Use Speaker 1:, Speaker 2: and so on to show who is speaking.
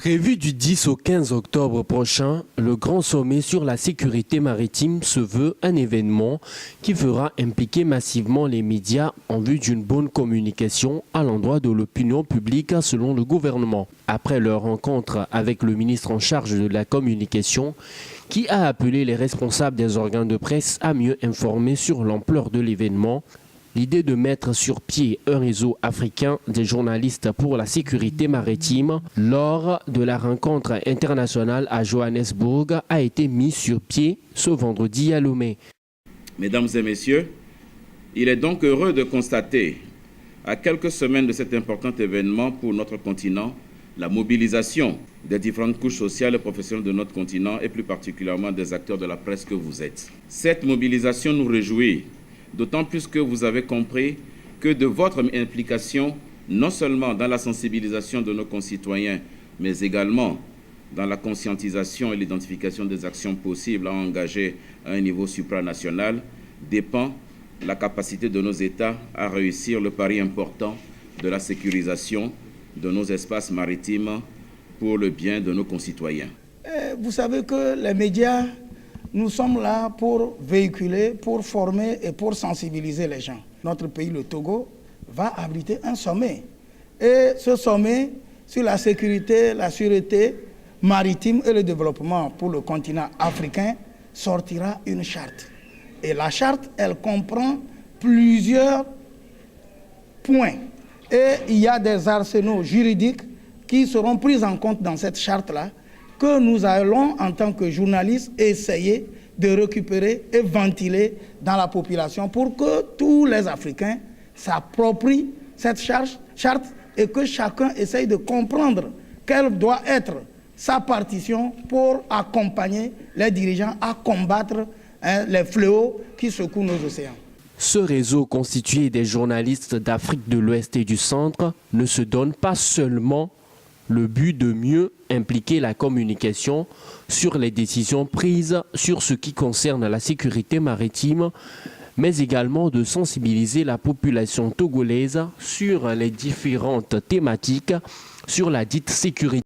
Speaker 1: Prévu du 10 au 15 octobre prochain, le grand sommet sur la sécurité maritime se veut un événement qui fera impliquer massivement les médias en vue d'une bonne communication à l'endroit de l'opinion publique selon le gouvernement. Après leur rencontre avec le ministre en charge de la communication, qui a appelé les responsables des organes de presse à mieux informer sur l'ampleur de l'événement, l'idée de mettre sur pied un réseau africain des journalistes pour la sécurité maritime lors de la rencontre internationale à Johannesburg a été mise sur pied ce vendredi à Lomé.
Speaker 2: Mesdames et messieurs, il est donc heureux de constater, à quelques semaines de cet important événement pour notre continent, la mobilisation des différentes couches sociales et professionnelles de notre continent et plus particulièrement des acteurs de la presse que vous êtes. Cette mobilisation nous réjouit, d'autant plus que vous avez compris que de votre implication, non seulement dans la sensibilisation de nos concitoyens, mais également dans la conscientisation et l'identification des actions possibles à engager à un niveau supranational, dépend la capacité de nos États à réussir le pari important de la sécurisation de nos espaces maritimes pour le bien de nos concitoyens.
Speaker 3: Vous savez que les médias, nous sommes là pour véhiculer, pour former et pour sensibiliser les gens. Notre pays, le Togo, va abriter un sommet. Et ce sommet sur la sécurité, la sûreté maritime et le développement pour le continent africain sortira une charte. Et la charte, elle comprend plusieurs points. Et il y a des arsenaux juridiques qui seront pris en compte dans cette charte-là, que nous allons, en tant que journalistes, essayer de récupérer et ventiler dans la population pour que tous les Africains s'approprient cette charte et que chacun essaye de comprendre quelle doit être sa partition pour accompagner les dirigeants à combattre les fléaux qui secouent nos océans.
Speaker 1: Ce réseau constitué des journalistes d'Afrique de l'Ouest et du Centre ne se donne pas seulement le but de mieux impliquer la communication sur les décisions prises sur ce qui concerne la sécurité maritime, mais également de sensibiliser la population togolaise sur les différentes thématiques sur la dite sécurité.